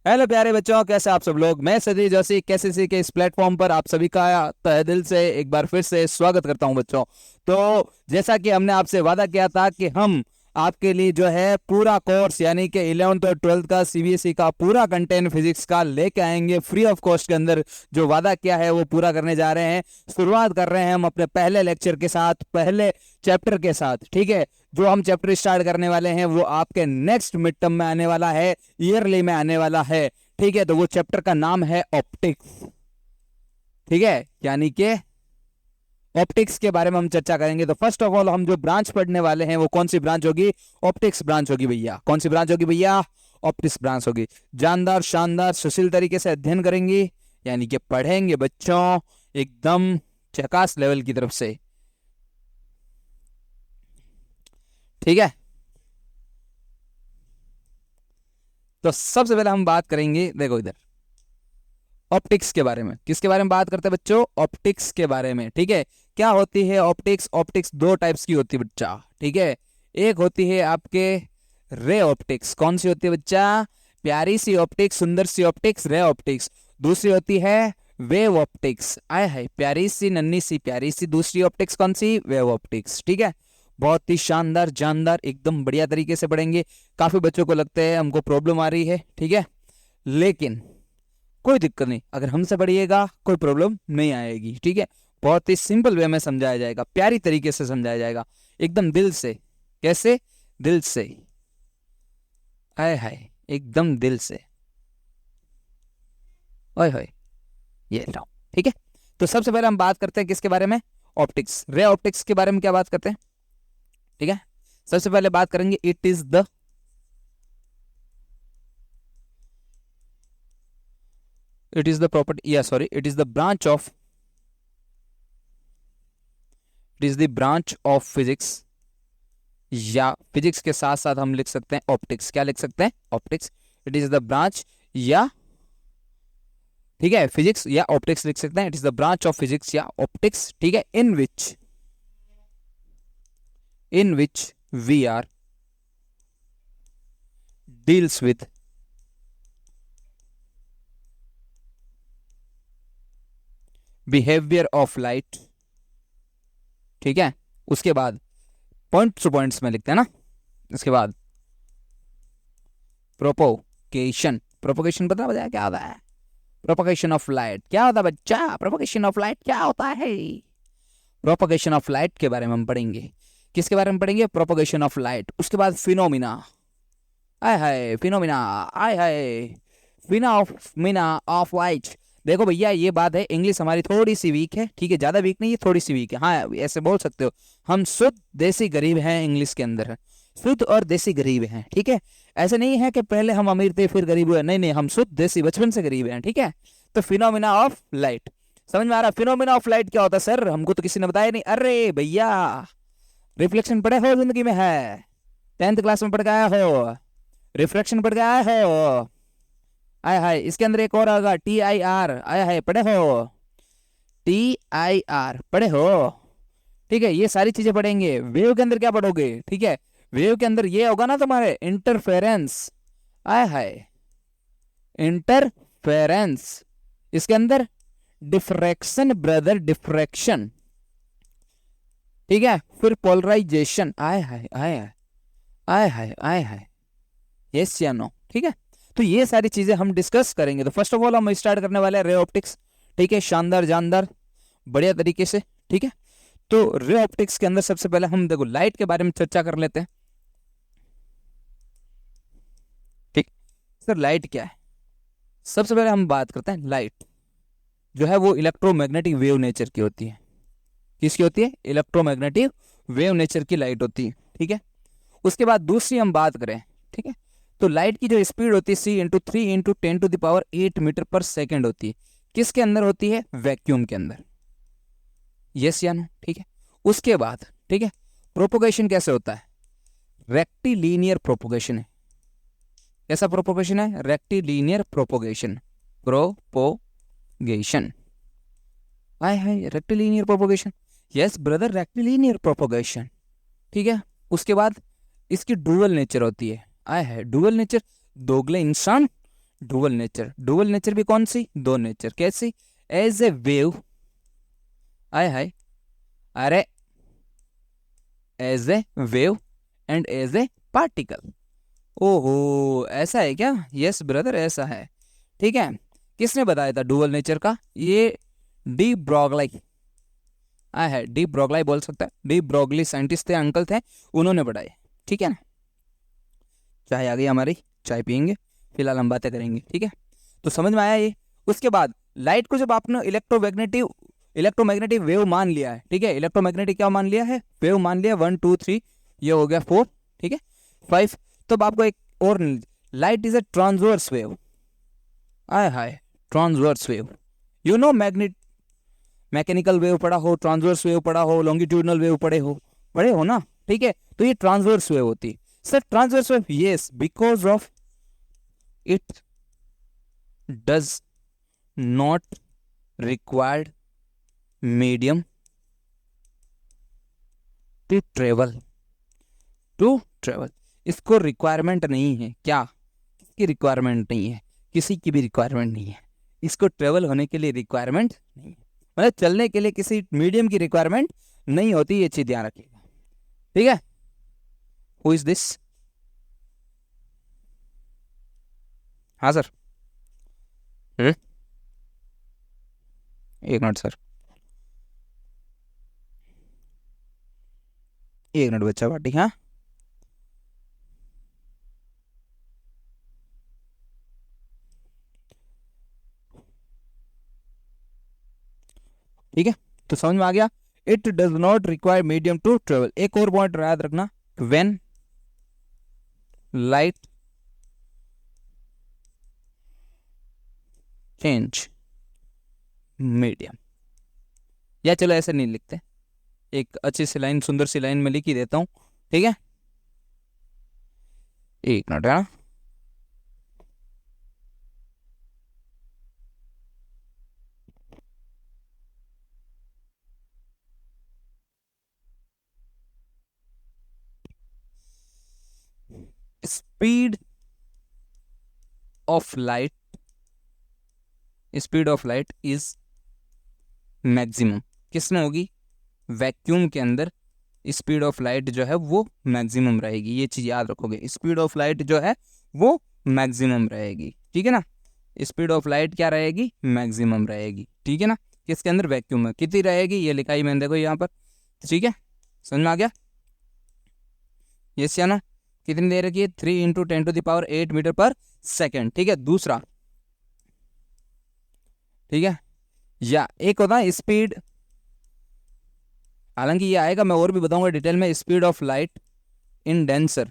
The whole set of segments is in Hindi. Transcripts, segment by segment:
हेलो प्यारे बच्चों, कैसे आप सब लोग। मैं सदी जोशी केसीसी के इस प्लेटफॉर्म पर आप सभी का तहे दिल से एक बार फिर से स्वागत करता हूं बच्चों। तो जैसा कि हमने आपसे वादा किया था कि हम आपके लिए जो है पूरा कोर्स यानी कि 11th और 12th का सीबीएसई का पूरा कंटेंट फिजिक्स का लेके आएंगे फ्री ऑफ कॉस्ट के अंदर। जो वादा किया है वो पूरा करने जा रहे हैं। शुरुआत कर रहे हैं हम अपने पहले लेक्चर के साथ, पहले चैप्टर के साथ। ठीक है, जो हम चैप्टर स्टार्ट करने वाले हैं वो आपके नेक्स्ट मिड टर्म में आने वाला है, ईयरली में आने वाला है। ठीक है, तो वो चैप्टर का नाम है ऑप्टिक्स। ठीक है, यानी कि ऑप्टिक्स के बारे में हम चर्चा करेंगे। तो फर्स्ट ऑफ ऑल हम जो ब्रांच पढ़ने वाले हैं वो कौन सी ब्रांच होगी? ऑप्टिक्स ब्रांच होगी भैया। कौन सी ब्रांच होगी भैया? ऑप्टिक्स ब्रांच होगी। जानदार शानदार सुशील तरीके से अध्ययन करेंगे, यानी कि पढ़ेंगे बच्चों एकदम झकास लेवल की तरफ से। ठीक है, तो सबसे पहले हम बात करेंगे, देखो इधर, ऑप्टिक्स के बारे में। किसके बारे में बात करते हैं बच्चों? ऑप्टिक्स के बारे में। ठीक है, क्या होती है ऑप्टिक्स? ऑप्टिक्स दो टाइप्स की होती है बच्चा। ठीक है, एक होती है आपके रे ऑप्टिक्स। कौन सी होती है बच्चा? प्यारी सी ऑप्टिक्स, सुंदर सी ऑप्टिक्स, रे ऑप्टिक्स। दूसरी होती है वेव ऑप्टिक्स। आय हाय, प्यारी सी नन्ही सी प्यारी सी दूसरी ऑप्टिक्स कौन सी? Wave optics. ठीक है, बहुत ही शानदार जानदार एकदम बढ़िया तरीके से पढ़ेंगे। काफी बच्चों को लगता है हमको प्रॉब्लम आ रही है, ठीक है, लेकिन कोई दिक्कत नहीं, अगर हमसे पढ़िएगा कोई प्रॉब्लम नहीं आएगी। ठीक है, बहुत ही सिंपल वे में समझाया जाएगा, प्यारी तरीके से समझाया जाएगा, एकदम दिल से। कैसे? दिल से। आय हाय, एकदम दिल से। ओए होए, ये लो। ठीक है, तो सबसे पहले हम बात करते हैं किसके बारे में? ऑप्टिक्स, रे ऑप्टिक्स के बारे में क्या बात करते हैं? ठीक है, सबसे पहले बात करेंगे it is the property, yeah sorry, it is the branch of, it is the branch of physics, या फिजिक्स के साथ साथ हम लिख सकते हैं ऑप्टिक्स। क्या लिख सकते हैं? Optics. It is the branch, या ठीक है, फिजिक्स या ऑप्टिक्स लिख सकते हैं। It is the branch of physics या ऑप्टिक्स। ठीक है, in which we are deals with behaviour of light. ठीक है, उसके बाद पॉइंट्स टू पॉइंट्स में लिखते हैं ना। उसके बाद प्रोपोगेशन। प्रोपोगेशन पता बता क्या होता है? प्रोपोगेशन ऑफ लाइट क्या होता है बच्चा? प्रोपोगेशन ऑफ लाइट क्या होता है? प्रोपोगेशन ऑफ लाइट के बारे में हम पढ़ेंगे। किसके बारे में पढ़ेंगे? Propagation of light. उसके बाद phenomena. I hi phenomena, I hi phenomena of light. देखो भैया, ये बात है, इंग्लिश हमारी थोड़ी सी वीक है। ठीक है, ज्यादा वीक नहीं है, थोड़ी सी वीक है। हाँ, ऐसे बोल सकते हो। हम शुद्ध देसी गरीब हैं, इंग्लिश के अंदर है शुद्ध और देसी गरीब हैं। ठीक है, ऐसे नहीं है कि पहले हम अमीर थे फिर गरीब हुए, नहीं नहीं, हम शुद्ध देसी बचपन से गरीब हैं। ठीक है, तो फिनोमिना ऑफ लाइट समझ में आ रहा? फिनोमिना ऑफ लाइट क्या होता है सर? हमको तो किसी ने बताया नहीं। अरे भैया, रिफ्लेक्शन पढ़े हो जिंदगी में? है 10th क्लास में पढ़ के आया हो? रिफ्लेक्शन पढ़ के आया हो? आय हाय, इसके अंदर एक और होगा TIR। आय हाय, पढ़े हो? TIR पढ़े हो? ठीक है, ये सारी चीजें पढ़ेंगे। वेव के अंदर क्या पढ़ोगे? ठीक है, वेव के अंदर ये होगा ना तुम्हारे इंटरफेरेंस। आय हाय, इंटरफेरेंस। इसके अंदर डिफ्रैक्शन ब्रदर, डिफ्रैक्शन। ठीक है, फिर पोलराइजेशन। आय हाय आय हाय आय हाय आय हाय, यस या नो? ठीक है, तो ये सारी चीजें हम डिस्कस करेंगे। तो फर्स्ट ऑफ ऑल हम स्टार्ट करने वाले हैं रे ऑप्टिक्स। ठीक है, शानदार जानदार बढ़िया तरीके से। ठीक है, तो रे ऑप्टिक्स के अंदर सबसे पहले हम देखो लाइट के बारे में चर्चा कर लेते हैं। ठीक, सर लाइट क्या है? सबसे पहले हम बात करते हैं, लाइट जो है वो इलेक्ट्रोमैग्नेटिक वेव नेचर की होती है। किसकी होती है? इलेक्ट्रोमैग्नेटिक वेव नेचर की लाइट होती है। ठीक है, उसके बाद दूसरी हम बात करें, ठीक है, तो लाइट की जो स्पीड होती है C × 3 × 10⁸ मीटर पर सेकेंड होती है। किसके अंदर होती है? वैक्यूम के अंदर। यस या नो? ठीक है, उसके बाद ठीक है, प्रोपोगेशन कैसे होता है? रेक्टिलीनियर प्रोपोगेशन है। कैसा प्रोपोगेशन है? Rectilinear propagation. प्रोपोगेशन, हाय हाय, rectilinear propagation. Yes brother, rectilinear propagation. ठीक है, उसके बाद इसकी डुअल नेचर होती है। आय है डुअल नेचर, दोगले इंसान, डुअल नेचर, डुअल नेचर भी कौन सी, दो नेचर, कैसी, एज ए वेव, आय हाय, अरे as a wave and as a particle. ओहो ऐसा है क्या, यस ब्रदर ऐसा है, ठीक है। किसने बताया था डुअल नेचर का, ये डी ब्रॉगली, आय है डी ब्रॉगली बोल सकता है, डी ब्रॉगली साइंटिस्ट थे, अंकल थे, उन्होंने बताया, ठीक है ना। चाय आ गई हमारी, चाय पियेंगे, फिलहाल हम बातें करेंगे, ठीक है। तो समझ में आया ये। उसके बाद लाइट को जब आपने इलेक्ट्रोमैग्नेटिक वेव मान लिया है, ठीक है, इलेक्ट्रोमैग्नेटिक क्या मान लिया है, वेव मान लिया, 1 2 3, ये हो गया 4, ठीक है, 5। तब आपको एक और, light is a transverse wave, आय हाय transverse wave, you know mechanical wave पढ़ा हो, ट्रांसवर्स वेव पढ़ा हो, लॉन्गिट्यूडनल वेव पढ़े हो ना, ठीक है। तो ये ट्रांसवर्स वेव होती है sir, transverse wave, yes, because of it does not required medium to travel, इसको रिक्वायरमेंट नहीं है, क्या, किसकी रिक्वायरमेंट नहीं है, किसी की भी रिक्वायरमेंट नहीं है, इसको ट्रेवल होने के लिए रिक्वायरमेंट नहीं है, मतलब चलने के लिए किसी मीडियम की रिक्वायरमेंट नहीं होती, ये चीज ध्यान रखिएगा, ठीक है। हु इज दिस, हाँ सर, एक मिनट सर, एक मिनट बच्चा पार्टी, हाँ ठीक है। तो समझ में आ गया, it does not require medium to travel. एक और पॉइंट याद रखना, व्हेन लाइट चेंज मीडियम, या चलो ऐसे नहीं लिखते, एक अच्छी सी लाइन, सुंदर सी लाइन में लिख ही देता हूं, ठीक है, एक मिनट है, speed of light, speed of light is maximum, किसमें होगी, वैक्यूम के अंदर स्पीड ऑफ लाइट जो है वो मैक्सिमम रहेगी, ये चीज याद रखोगे, स्पीड ऑफ लाइट जो है वो मैक्सिमम रहेगी, ठीक है ना, स्पीड ऑफ लाइट क्या रहेगी, मैक्सिमम रहेगी, ठीक है ना, किसके अंदर, वैक्यूम में, कितनी रहेगी, ये लिखा ही मैंने देखो यहाँ पर, ठीक है, समझ में आ गया, यस या नो, कितनी दे रखी है, 3 × 10⁸ मीटर पर सेकेंड, ठीक है। दूसरा, ठीक है, या एक होता है स्पीड, हालांकि ये आएगा, मैं और भी बताऊंगा डिटेल में, speed of light in denser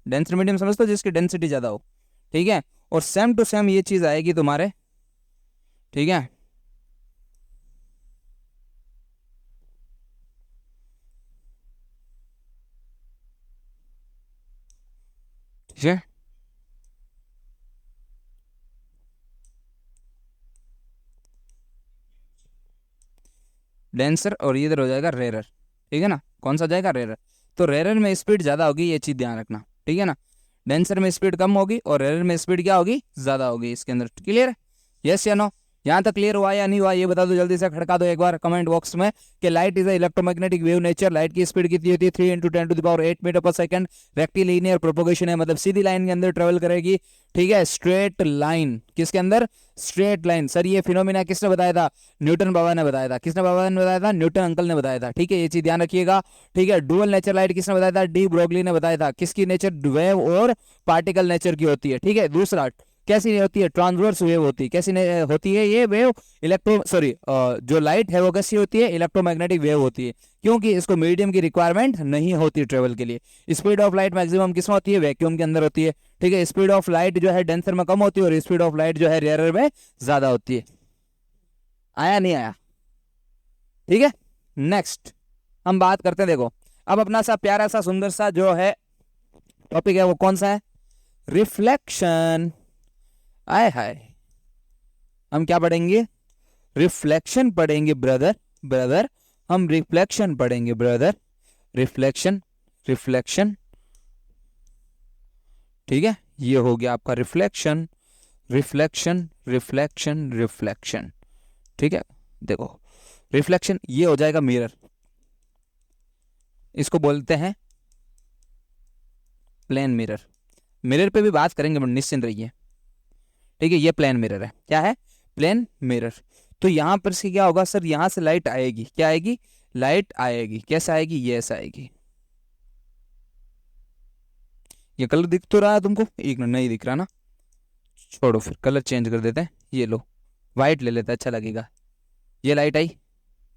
medium, समझते हो, जिसकी डेंसिटी ज्यादा हो, ठीक है, और सेम टू सेम ये चीज आएगी तुम्हारे, ठीक है, ठीक है, डेंसर, और ये इधर हो जाएगा रेरर, ठीक है ना, कौन सा जाएगा, रेरर। तो रेरर में स्पीड ज्यादा होगी, ये चीज ध्यान रखना, ठीक है ना, डेंसर में स्पीड कम होगी और रेरर में स्पीड क्या होगी, ज्यादा होगी इसके अंदर, क्लियर है, यस या नो। यहाँ तक क्लियर हुआ या नहीं हुआ, ये बता दो, जल्दी से खड़का दो एक बार कमेंट बॉक्स में कि light is electromagnetic wave nature, light की स्पीड कितनी होती है, 3 × 10⁸ मीटर पर सेकंड, रेक्टिलिनियर प्रोपोगेशन है, मतलब सीधी लाइन के अंदर ट्रेवल करेगी, ठीक है, स्ट्रेट लाइन, किसके अंदर, स्ट्रेट लाइन। सर ये फिनोमिना किसने बताया था, न्यूटन बाबा ने बताया था, किसने बाबा ने बताया था, न्यूटन अंकल ने बताया था, ठीक है, ये चीज ध्यान रखिएगा, ठीक है। डुअल नेचर लाइट किसने बताया था, डी ब्रोगली ने बताया था, किसकी नेचर, वेव और पार्टिकल नेचर की होती है, ठीक है। दूसरा, कैसी होती है, ट्रांसवर्स वेव होती है, कैसी होती है ये वेव, जो लाइट है वो कैसी होती है, इलेक्ट्रोमैग्नेटिक वेव होती है, क्योंकि इसको मीडियम की रिक्वायरमेंट नहीं होती ट्रेवल के लिए। स्पीड ऑफ लाइट मैक्सिमम किसमें होती है, वैक्यूम के अंदर होती है, ठीक है। स्पीड ऑफ लाइट जो है डेंसर में कम होती है और स्पीड ऑफ लाइट जो है रेयर में ज्यादा होती है। आया नहीं आया, ठीक है। नेक्स्ट हम बात करते हैं, देखो अब अपना सा प्यारा सा सुंदर सा जो है टॉपिक है वो कौन सा है, रिफ्लेक्शन। आय हाय, हम क्या पढ़ेंगे, रिफ्लेक्शन पढ़ेंगे ब्रदर, हम रिफ्लेक्शन पढ़ेंगे ब्रदर, रिफ्लेक्शन, ठीक है, ये हो गया आपका रिफ्लेक्शन। रिफ्लेक्शन रिफ्लेक्शन रिफ्लेक्शन, ठीक है। देखो रिफ्लेक्शन ये हो जाएगा मिरर, इसको बोलते हैं प्लेन मिरर। मिरर पे भी बात करेंगे बट निश्चिंत रहिए, ठीक है। ये प्लेन मिरर है, क्या है, प्लेन मिरर। तो यहां पर से क्या होगा सर, यहां से लाइट आएगी, क्या आएगी, लाइट आएगी, कैसे आएगी, ये ऐसा आएगी। ये कलर दिख तो रहा है तुमको, एक मिनट, नहीं दिख रहा ना, छोड़ो फिर कलर चेंज कर देते हैं, ये लो वाइट ले लेते हैं, अच्छा लगेगा। ये लाइट आई,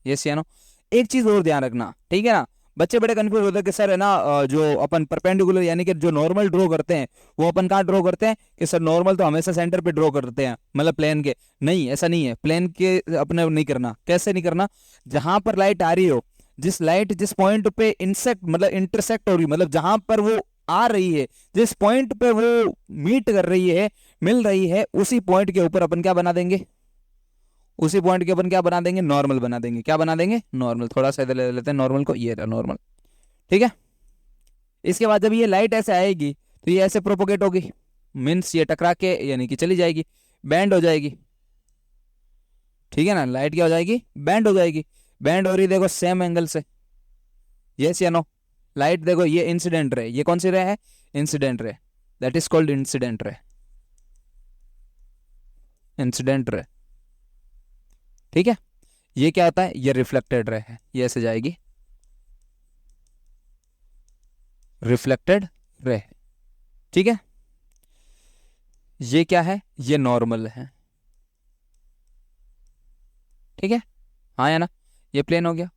ये सियानो। एक चीज और ध्यान रखना, ठीक है ना, बच्चे बड़े कंफ्यूज होते हैं कि सर है ना जो अपन परपेंडिकुलर यानी कि जो नॉर्मल ड्रॉ करते हैं वो अपन कहाँ ड्रॉ करते हैं, कि सर नॉर्मल तो हमेशा सेंटर पे ड्रॉ करते हैं, मतलब प्लेन के। नहीं, ऐसा नहीं है, प्लेन के अपने नहीं करना। कैसे नहीं करना, जहां पर लाइट आ रही हो, जिस लाइट जिस पॉइंट पे इंसेक्ट मतलब इंटरसेक्ट हो रही, मतलब जहां पर वो आ रही है, जिस पॉइंट पे वो मीट कर रही है, मिल रही है, उसी पॉइंट के ऊपर अपन क्या बना देंगे, उसी पॉइंट के अपन क्या बना देंगे, नॉर्मल बना देंगे। क्या बना देंगे, नॉर्मल। थोड़ा सा इधर ले लेते हैं नॉर्मल को, ये रहा नॉर्मल, ठीक है। इसके बाद जब ये लाइट ऐसे आएगी तो ये ऐसे प्रोपोगेट होगी, मीन्स ये टकरा के यानी कि चली जाएगी, बैंड हो जाएगी, ठीक है ना। लाइट क्या हो जाएगी, बैंड हो जाएगी। बैंड हो रही देखो सेम एंगल से, यस या नो। लाइट देखो ये इंसिडेंट रे, ये कौन सी रे है, incident ray, that is called incident ray, incident ray, ठीक है। ये क्या होता है, ये रिफ्लेक्टेड रे है, ये ऐसे जाएगी, रिफ्लेक्टेड रे, ठीक है। ये क्या है, ये नॉर्मल है, ठीक है। हाँ या ना, ये प्लेन हो गया,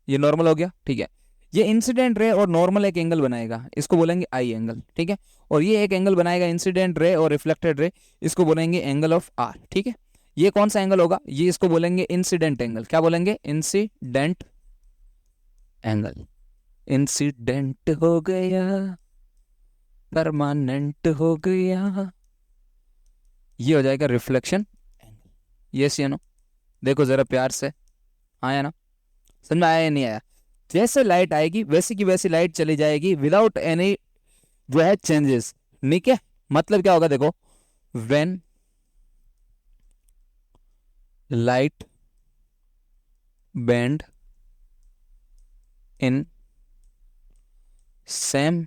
ये नॉर्मल हो गया, ठीक है। ये इंसिडेंट रे और नॉर्मल एक एंगल बनाएगा, इसको बोलेंगे आई एंगल, ठीक है। और ये एक एंगल बनाएगा इंसिडेंट रे और रिफ्लेक्टेड रे, इसको बोलेंगे एंगल ऑफ आर, ठीक है। ये कौन सा एंगल होगा, ये इसको बोलेंगे इंसिडेंट एंगल। क्या बोलेंगे, इंसिडेंट एंगल। इंसिडेंट हो गया, परमानेंट हो गया, ये हो जाएगा रिफ्लेक्शन एंगल। यस या नो, देखो जरा प्यार से, आया ना, समझ में आया या नहीं आया। जैसे लाइट आएगी वैसे की वैसी लाइट चली जाएगी विदाउट एनी जो है चेंजेस, ठीक है। मतलब क्या होगा देखो, when light bend in same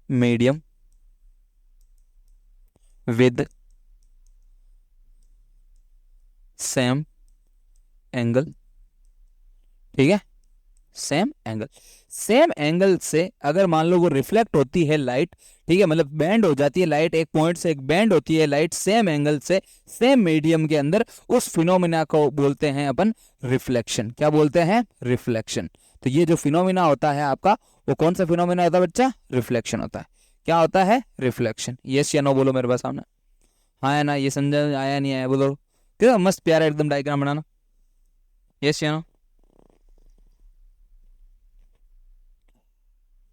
medium with same angle, ठीक है, सेम एंगल। सेम एंगल से अगर मान लो वो रिफ्लेक्ट होती है लाइट, ठीक है, मतलब बैंड हो जाती है लाइट, एक पॉइंट से एक बैंड होती है लाइट सेम एंगल से सेम मीडियम के अंदर, उस फिनोमिना को बोलते हैं अपन रिफ्लेक्शन। क्या बोलते हैं, रिफ्लेक्शन। तो ये जो फिनोमिना होता है आपका, वो कौन सा फिनोमिना होता है बच्चा, रिफ्लेक्शन होता है। क्या होता है, रिफ्लेक्शन। यस या नो बोलो मेरे पास सामने, हाँ या ना, ये समझ आया नहीं आया बोलो। कितना मस्त प्यारा एकदम डायग्राम बनाना, यस या नो,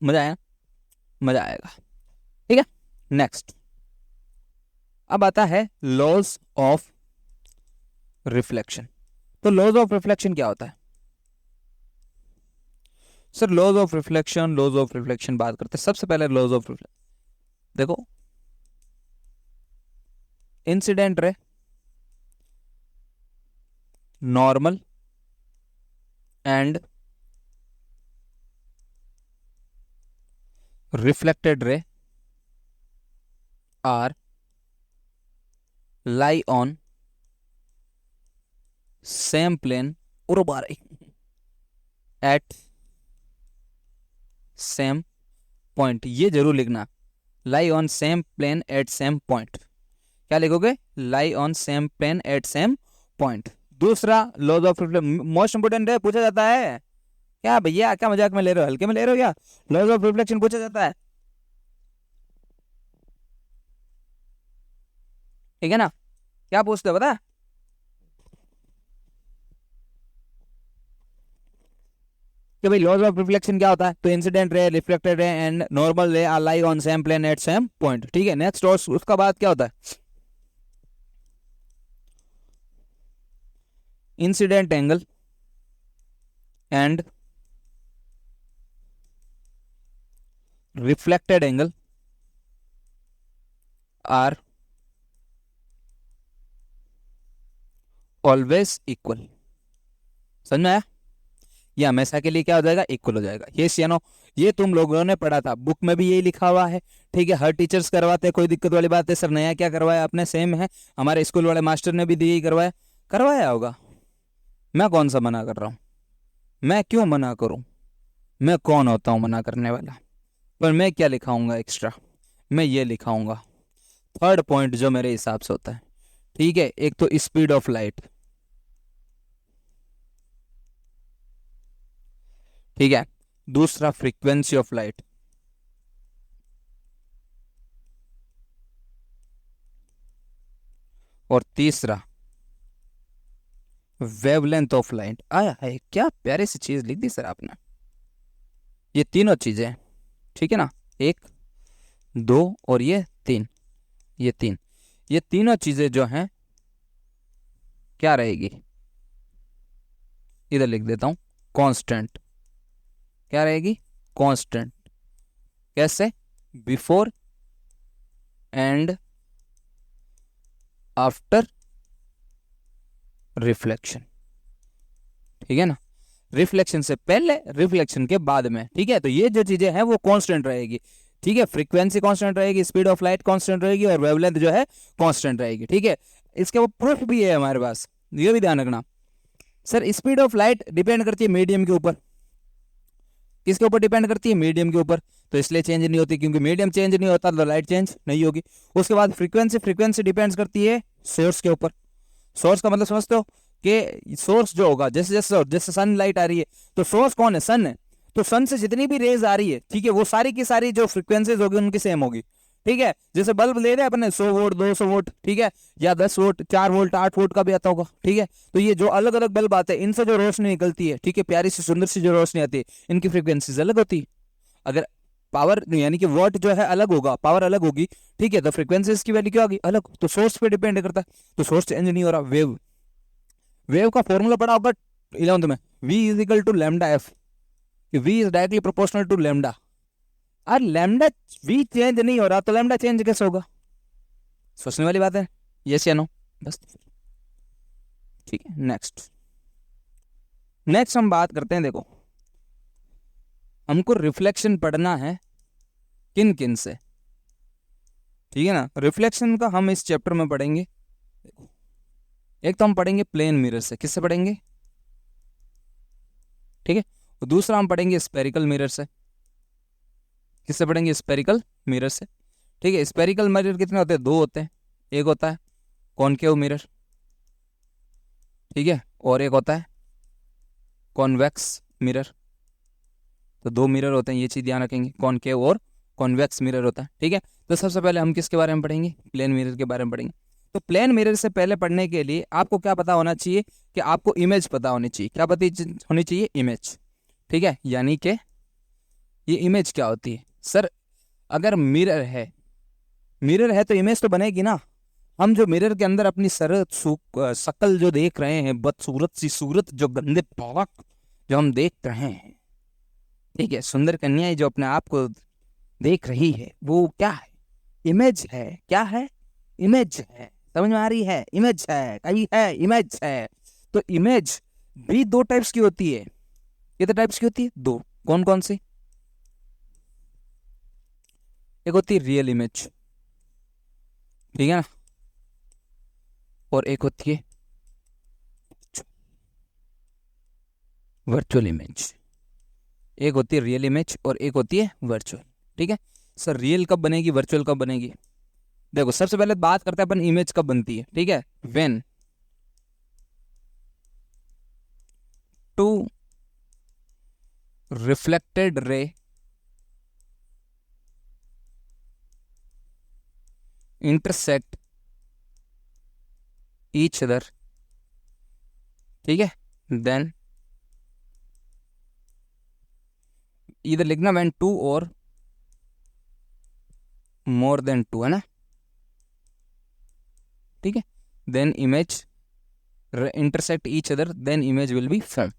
मजा आया, मजा आएगा, ठीक है। नेक्स्ट, अब आता है लॉज ऑफ रिफ्लेक्शन। तो लॉज ऑफ रिफ्लेक्शन क्या होता है sir, laws of reflection, laws of reflection बात करते हैं। सबसे पहले लॉज ऑफ रिफ्लेक्शन देखो, incident ray, normal and reflected ray are lie on same plane or at same point। ये जरूर लिखना, lie on same plane at same point। क्या लिखोगे, lie on same plane at same point। दूसरा laws of reflection most important है, पूछा जाता है। क्या भैया, क्या मजाक में ले रहे हो, हल्के में ले रहे हो क्या, लॉज ऑफ रिफ्लेक्शन पूछा जाता है, ठीक है ना। क्या पूछते हो पता है, कि भाई लॉज ऑफ रिफ्लेक्शन क्या होता है, तो incident ray, reflected ray and normal ray are lie on same plane at same point, ठीक है। नेक्स्ट, और उसका बाद क्या होता है, incident angle and reflected angle are always equal. समझ में आया? ये हमेशा के लिए क्या हो जाएगा, इक्वल हो जाएगा। ये नो, ये तुम लोगों ने पढ़ा था, बुक में भी यही लिखा हुआ है। ठीक है, हर टीचर्स करवाते हैं, कोई दिक्कत वाली बात है? सर नया क्या करवाया आपने, सेम है, हमारे स्कूल वाले मास्टर ने भी यही करवाया, करवाया होगा। मैं कौन सा मना कर रहा हूँ, मैं क्यों मना करूँ, मैं कौन होता हूँ मना करने वाला? पर मैं क्या लिखाऊंगा एक्स्ट्रा, मैं ये लिखाऊंगा थर्ड पॉइंट जो मेरे हिसाब से होता है। ठीक है, एक तो स्पीड ऑफ लाइट, ठीक है, दूसरा फ्रीक्वेंसी ऑफ लाइट, और तीसरा वेवलेंथ ऑफ लाइट। आया है, क्या प्यारे सी चीज लिख दी सर आपने। ये तीनों चीजें, ठीक है ना, एक, दो और ये तीन, ये तीन, ये तीनों चीजें जो हैं क्या रहेगी, इधर लिख देता हूं, कांस्टेंट। क्या रहेगी, कांस्टेंट। कैसे, बिफोर एंड आफ्टर रिफ्लेक्शन। ठीक है ना, रिफ्लेक्शन से पहले, रिफ्लेक्शन के बाद में। ठीक है, तो ये जो चीजें हैं वो कांस्टेंट रहेगी। ठीक है, फ्रीक्वेंसी कांस्टेंट रहेगी, स्पीड ऑफ लाइट कांस्टेंट रहेगी, और वेवलेंथ जो है कांस्टेंट रहेगी। ठीक है, इसके वो प्रूफ भी है हमारे पास, ये भी ध्यान रखना। Sir speed of light depend करती है मीडियम के ऊपर। किसके ऊपर डिपेंड करती है, मीडियम के ऊपर, तो इसलिए चेंज नहीं होती, क्योंकि मीडियम चेंज नहीं होता तो लाइट चेंज नहीं होगी। उसके बाद फ्रीक्वेंसी, फ्रीक्वेंसी डिपेंड्स करती है सोर्स के ऊपर। सोर्स का मतलब समझते हो, कि सोर्स जो होगा, जैसे जैसे जैसे सन लाइट आ रही है, तो सोर्स कौन है, सन है, तो सन से जितनी भी रेज आ रही है, ठीक है, वो सारी की सारी जो फ्रीक्वेंसीज होगी उनकी सेम होगी। ठीक है, जैसे बल्ब ले रहे हैं अपने 100 वोल्ट, 200 वोल्ट, ठीक है, या 10 वोल्ट, 4 वोल्ट, 8 वोल्ट का भी आता होगा। ठीक है, तो ये जो अलग अलग बल्ब आते हैं, इनसे जो रोशनी निकलती है, ठीक है, प्यारी सी सुंदर सी जो रोशनी आती है, इनकी फ्रीक्वेंसीज अलग होती है। अगर पावर यानी कि वॉट जो है अलग होगा, पावर अलग होगी, ठीक है, तो फ्रीक्वेंसीज की वैल्यू क्या होगी, अलग। तो सोर्स पे डिपेंड करता है, तो सोर्स चेंज नहीं हो रहा। वेव, वेव का फॉर्मूला पढ़ा होगा 11th में, v is equal to lambda F, v is directly proportional to lambda. और लैम्डा, v चेंज नहीं हो रहा तो लैम्डा चेंज कैसे होगा? सोचने वाली बात है, यस या नो, बस। ठीक है, नेक्स्ट, नेक्स्ट हम बात करते हैं, देखो हमको रिफ्लेक्शन पढ़ना है किन किन से। ठीक है ना, रिफ्लेक्शन का हम इस चैप्टर में पढ़ेंगे, देखो एक तो हम पढ़ेंगे प्लेन मिरर से, किससे पढ़ेंगे, ठीक है, और दूसरा हम पढ़ेंगे स्पेरिकल मिरर से, किससे पढ़ेंगे, स्पेरिकल मिरर से। ठीक है, स्पेरिकल मिरर कितने होते हैं, दो होते हैं, एक होता है कॉनकेव मिरर, ठीक है, और एक होता है कॉन्वेक्स मिरर। तो दो मिरर होते हैं, ये चीज ध्यान रखेंगे, कॉनकेव और कॉन्वेक्स मिरर होता है। ठीक है, तो सबसे पहले हम किसके बारे में पढ़ेंगे, प्लेन मिरर के बारे में पढ़ेंगे। तो प्लेन मिरर से पहले पढ़ने के लिए आपको क्या पता होना चाहिए, कि आपको इमेज पता होनी चाहिए। क्या पता होनी चाहिए, इमेज। ठीक है, यानी कि ये इमेज क्या होती है, सर अगर मिरर है, मिरर है तो इमेज तो बनेगी ना। हम जो मिरर के अंदर अपनी शक्ल जो देख रहे हैं, बदसूरत सी सूरत, जो गंदे पाक जो हम देख रहे हैं, ठीक है, सुंदर कन्याएं जो अपने आप को देख रही है, वो क्या है, इमेज है। क्या है, इमेज है। समझ में आ रही है, इमेज है, कही है, इमेज है। तो इमेज भी दो टाइप्स की होती है। कितने टाइप्स की होती है, दो। कौन कौन सी, एक होती है रियल इमेज, ठीक है ना, और एक होती है वर्चुअल इमेज। एक होती है रियल इमेज और एक होती है वर्चुअल। ठीक है, सर रियल कब बनेगी, वर्चुअल कब बनेगी? देखो सबसे पहले बात करते हैं अपन इमेज कब बनती है। ठीक है, when two reflected ray intersect each other, ठीक है, देन इधर लिखना व्हेन टू और मोर देन टू, है ना, ठीक है, then image intersect each other, then image will be form.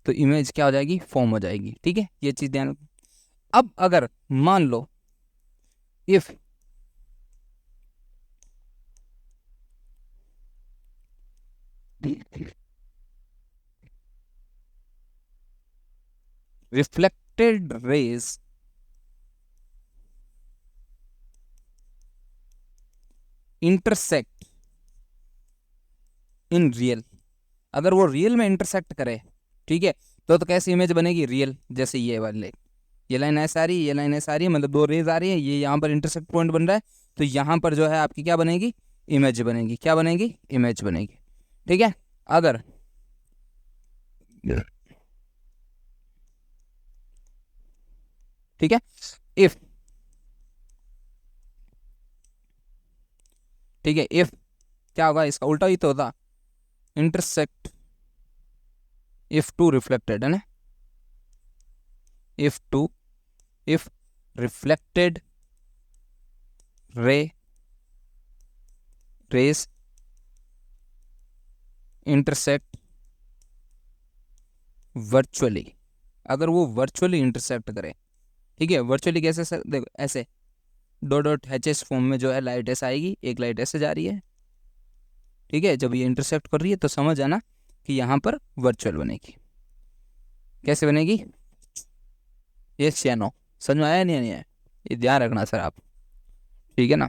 तो इमेज क्या हो जाएगी, फॉर्म हो जाएगी। ठीक है, ये चीज ध्यान। अब अगर मान लो if reflected rays intersect in real, अगर वो रियल में इंटरसेक्ट करे, ठीक है, तो कैसी इमेज बनेगी, रियल। जैसे ये वाले, ये लाइन ऐसे आ रही है, ये लाइन ऐसे आ रही है, मतलब दो रेज आ रही है, ये यहाँ पर इंटरसेक्ट पॉइंट बन रहा है, तो यहाँ पर जो है आपकी क्या बनेगी, इमेज बनेगी। क्या बनेगी, इमेज बनेगी। ठीक है, अगर ठीक है, इफ, ठीक है, इफ क्या होगा, इसका उल्टा ही तो होता, इंटरसेक्ट इफ टू रिफ्लेक्टेड, है ना, if two, if reflected rays intersect virtually, अगर वो वर्चुअली इंटरसेक्ट करे, ठीक है, वर्चुअली कैसे सर, देखो ऐसे डॉट डॉट एच फॉर्म में जो है लाइट ऐसे आएगी, एक लाइट ऐसे जा रही है, ठीक है, जब ये इंटरसेक्ट कर रही है तो समझ आना कि यहाँ पर वर्चुअल बनेगी। कैसे बनेगी, ये चैनो, समझ में आया नहीं आया, ये ध्यान रखना सर आप, ठीक है ना।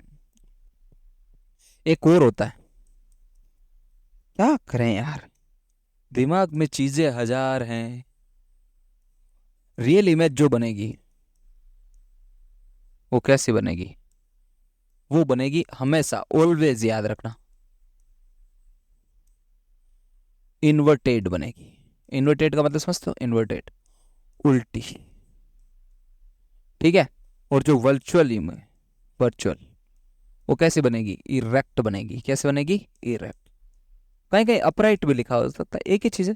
एक और होता है, क्या करें यार, दिमाग में चीजें हजार हैं। रियल इमेज जो बनेगी वो कैसे बनेगी, वो बनेगी हमेशा, ऑलवेज याद रखना, इन्वर्टेड बनेगी। इन्वर्टेड का मतलब समझते हो, इन्वर्टेड, उल्टी, ठीक है। और जो वर्चुअली में, वर्चुअल, वो कैसे बनेगी, इरेक्ट बनेगी। कैसे बनेगी, इरेक्ट। कहीं कहीं अपराइट भी लिखा हो सकता है, एक ही चीज है,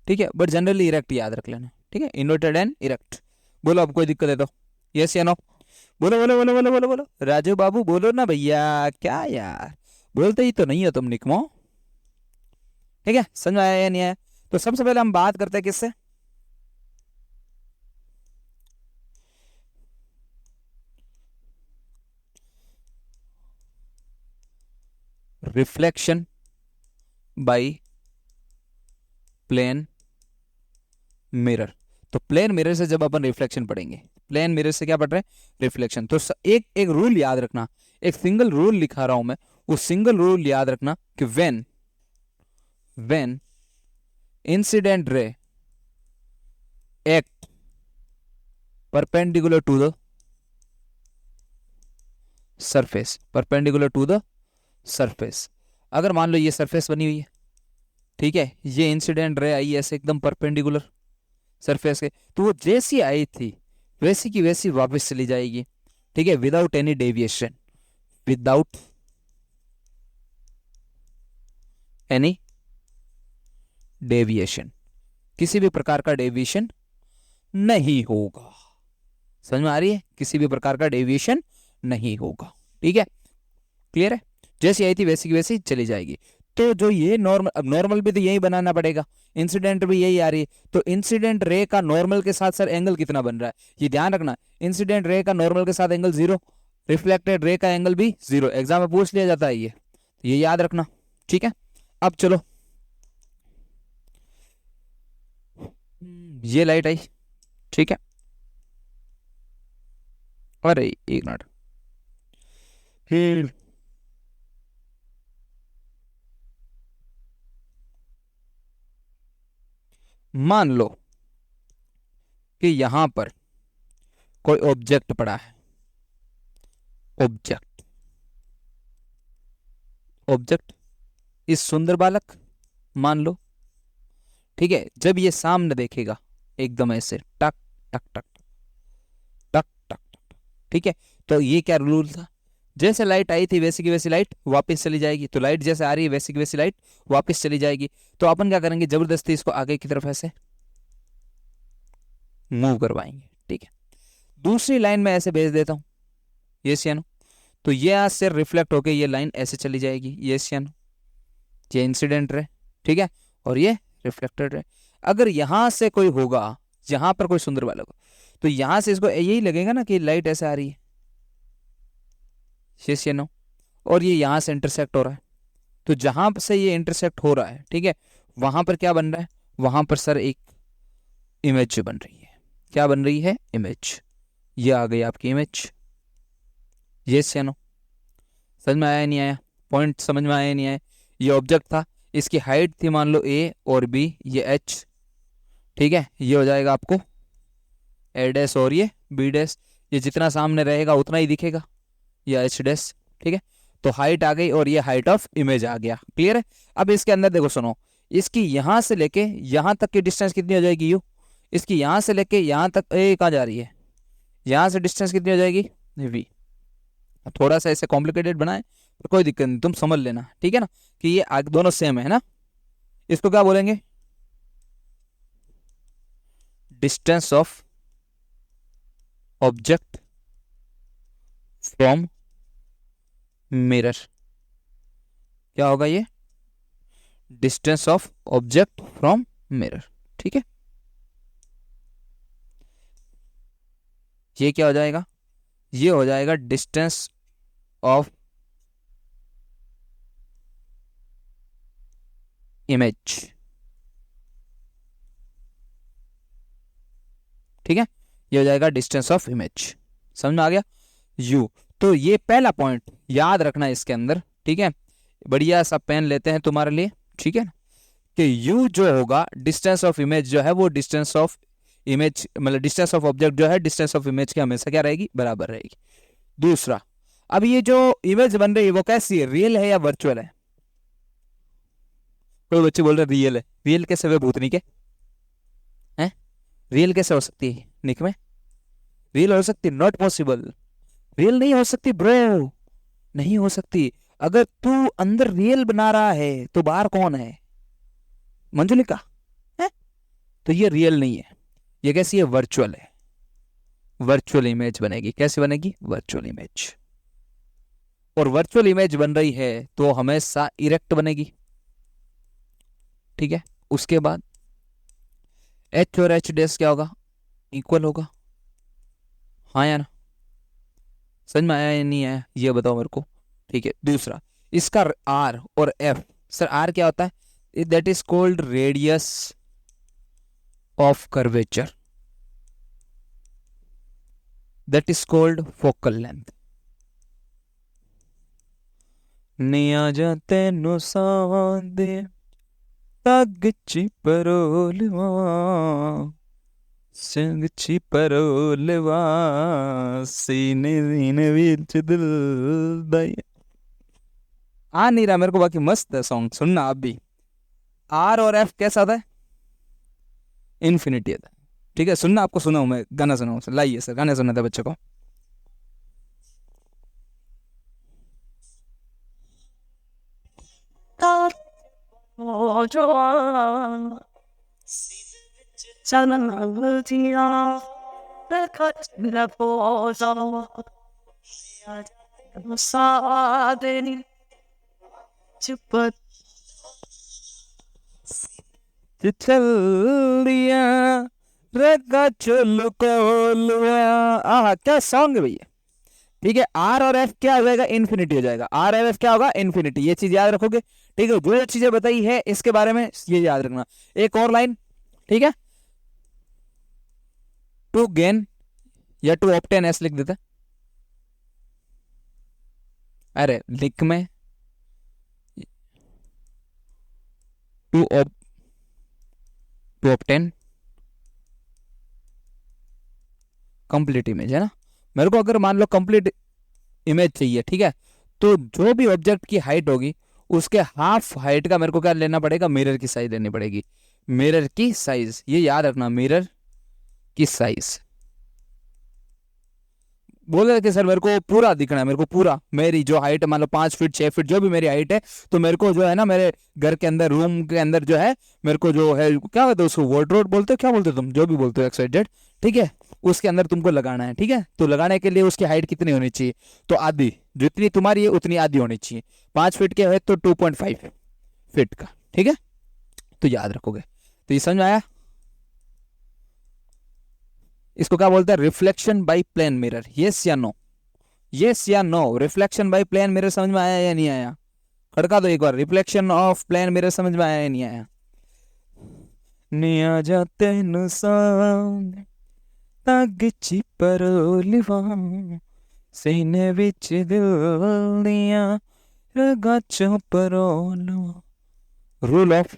ठीक है, बट जनरली इरेक्ट याद रख लेना, ठीक है, इन्वर्टेड एंड इरेक्ट। बोलो अब कोई दिक्कत है तो, यस या नो, बोलो बोलो बोलो बोलो बोलो बोलो, राजू बाबू बोलो ना भैया, क्या यार बोलते ही तो नहीं हो तुम निकमो। ठीक है, समझ में आया या नहीं आया। तो सबसे पहले हम बात करते हैं किससे, रिफ्लेक्शन बाय प्लेन मिरर। तो प्लेन मिरर से जब अपन रिफ्लेक्शन पढ़ेंगे, प्लेन मिरर से क्या पढ़ रहे हैं, रिफ्लेक्शन। तो एक एक रूल याद रखना, एक सिंगल रूल लिखा रहा हूं मैं, वो सिंगल रूल याद रखना कि when incident ray act perpendicular to the surface, perpendicular to the surface. अगर मान लो ये सरफेस बनी हुई है, ठीक है, ये इंसिडेंट रे आई ऐसे एकदम परपेंडिकुलर सरफेस के, तो वो जैसी आई थी वैसी की वैसी वापस चली जाएगी, ठीक है, without any deviation, without any deviation, किसी भी प्रकार का डेविएशन नहीं होगा। समझ में आ रही है, किसी भी प्रकार का डेविएशन नहीं होगा, ठीक है, क्लियर है। जैसी आई थी वैसी की वैसी चली जाएगी। तो जो ये नॉर्मल, अब नॉर्मल भी तो यही बनाना पड़ेगा, इंसिडेंट भी यही आ रही है, तो इंसिडेंट रे का नॉर्मल के साथ सर एंगल कितना बन रहा है, ये ध्यान रखना, इंसिडेंट रे का नॉर्मल के साथ एंगल 0, रिफ्लेक्टेड रे का एंगल भी 0, एग्जाम में पूछ लिया जाता है ये याद रखना, ठीक है। अब चलो, ये लाइट आई, ठीक है, अरे एक मिनट, फिर मान लो कि यहां पर कोई ऑब्जेक्ट पड़ा है, ऑब्जेक्ट, ऑब्जेक्ट इस सुंदर बालक, मान लो, ठीक है, जब ये सामने देखेगा एकदम ऐसे टक टक टक टक टक टक, ठीक है, तो ये क्या रूल था, जैसे लाइट आई थी वैसी की वैसी लाइट वापस चली जाएगी, तो लाइट जैसे आ रही है वैसी की वैसी लाइट वापस चली जाएगी। तो अपन क्या करेंगे, जबरदस्ती इसको आगे की तरफ ऐसे मूव करवाएंगे, ठीक है, दूसरी लाइन में ऐसे भेज देता हूं, ये सियानो, तो ये आज से रिफ्लेक्ट होके ये लाइन ऐसे चली जाएगी, ये सियानो, ये इंसिडेंट रहे, ठीक है, और ये रिफ्लेक्टेड रहे। अगर यहां से कोई होगा, यहां पर कोई सुंदर बालक हो, तो यहां से इसको यही लगेगा ना कि लाइट ऐसे आ रही है, ये नो, और ये यहां से इंटरसेक्ट हो रहा है, तो जहां से ये इंटरसेक्ट हो रहा है, ठीक है, वहां पर क्या बन रहा है, वहां पर सर एक इमेज बन रही है। क्या बन रही है? इमेज। ये आ गई आपकी इमेज। यस या नो? समझ में आया नहीं आया? पॉइंट समझ में आया नहीं आया? ये ऑब्जेक्ट था, इसकी हाइट थी मान लो ए और बी, ये एच, ठीक है। ये हो जाएगा आपको ए डैश और ये बी डैश। ये जितना सामने रहेगा उतना ही दिखेगा, या एच डैश, ठीक है। तो हाइट आ गई और ये हाइट ऑफ इमेज आ गया। क्लियर है? अब इसके अंदर देखो, सुनो, इसकी यहां से लेके यहां तक की डिस्टेंस कितनी हो जाएगी? यू। इसकी यहां से लेके यहां तक ए कहाँ जा रही है? यहां से डिस्टेंस कितनी हो जाएगी? वी। थोड़ा सा ऐसे कॉम्प्लिकेटेड बनाए तो कोई दिक्कत नहीं, तुम समझ लेना, ठीक है ना, कि ये दोनों सेम है ना। इसको क्या बोलेंगे? Distance of object from mirror. क्या होगा ये? Distance of object from mirror, ठीक है। ये क्या हो जाएगा? ये हो जाएगा डिस्टेंस ऑफ इमेज, ठीक है। ये हो जाएगा डिस्टेंस ऑफ इमेज। समझ में आ गया? यू। तो ये पहला पॉइंट याद रखना इसके अंदर, ठीक है। बढ़िया सा पेन लेते हैं तुम्हारे लिए, ठीक है, कि यू जो होगा डिस्टेंस ऑफ इमेज जो है वो डिस्टेंस ऑफ इमेज, मतलब डिस्टेंस ऑफ ऑब्जेक्ट जो है डिस्टेंस ऑफ इमेज के हमेशा क्या रहेगी? बराबर रहेगी। दूसरा, अब ये जो इमेज बन रही है वो कैसी है? रियल है या वर्चुअल है? कोई बच्चे बोल रहे रियल है। रियल कैसे हुए भूतनी के? हैं? रियल कैसे हो सकती है निक में? रियल हो सकती? Not possible. रियल नहीं हो सकती ब्रो, नहीं हो सकती। अगर तू अंदर रियल बना रहा है तो बाहर कौन है? मंजुलिका है। तो ये रियल नहीं है, ये कैसी है? वर्चुअल है। वर्चुअल इमेज बनेगी। कैसे बनेगी? Virtual image. और वर्चुअल इमेज बन रही है तो हमेशा इरेक्ट बनेगी, ठीक है। उसके बाद एच और एच डैश क्या होगा? इक्वल होगा। हाँ या ना? समझ में आया या नहीं आया ये बताओ मेरे को, ठीक है। दूसरा, इसका आर और एफ। सर आर क्या होता है? That is called radius of curvature, that is called focal length. निया जाते नो सादे तगची परोलवा संगची परोलवा सीने सीने बीच दिल दई। आ नहीं रहा मेरे को, बाकी मस्त है सॉन्ग, सुनना आप भी। आर और एफ कैसा था? इन्फिनिटी था, ठीक है। सुनना, आपको सुनाऊं मैं गाना, सुनाऊं? लाइए सर गाने सुनना था बच्चों को। चल दिया रगा चुल कोलवा। आह क्या सॉन्ग है भैया, ठीक है। आर और एफ क्या हो जाएगा? इन्फिनिटी हो जाएगा। आर और एफ क्या होगा? इन्फिनिटी। ये चीज याद रखोगे, ठीक है। जो चीजें बताई है इसके बारे में ये याद रखना। एक और लाइन, ठीक है। टू गेन या टू ऑब्टेन, ऐसे लिख देते। अरे लिख में to to obtain complete image, है ना। मेरे को अगर मान लो कंप्लीट इमेज चाहिए, ठीक है, तो जो भी ऑब्जेक्ट की हाइट होगी उसके हाफ हाइट का मेरे को क्या लेना पड़ेगा? मिरर की साइज लेनी पड़ेगी। मिरर की साइज, ये याद रखना, मिरर की साइज। बोल रहे कि सर मेरे को पूरा दिखना है, मेरे को पूरा, मेरी जो हाइट मान लो 5 फीट 6 फीट जो भी मेरी हाइट है, तो मेरे को जो है ना मेरे घर के अंदर रूम के अंदर जो है मेरे को जो है क्या कहते हो उसको? वार्डरोब बोलते हो? क्या बोलते हो तुम? जो भी बोलते हो XYZ, ठीक है। उसके अंदर तुमको लगाना है, ठीक है। तो लगाने के लिए उसकी हाइट कितनी होनी चाहिए? तो आधी, जितनी तुम्हारी है उतनी आधी होनी चाहिए। 5 फीट के है तो 2.5 फीट का, ठीक है। तो याद रखोगे। तो ये समझ में आया? इसको क्या बोलते हैं? Reflection by plane mirror. Yes या नो? यस या no? Reflection by plane mirror समझ में आया या नहीं आया? खड़का दो एक बार, रिफ्लेक्शन ऑफ प्लेन मिरर समझ में आया या नहीं आया? नी आ जा तेनू सांग तगची परोलवा सीने विच दिल दिया रगा चो परोलवा। रूल ऑफ,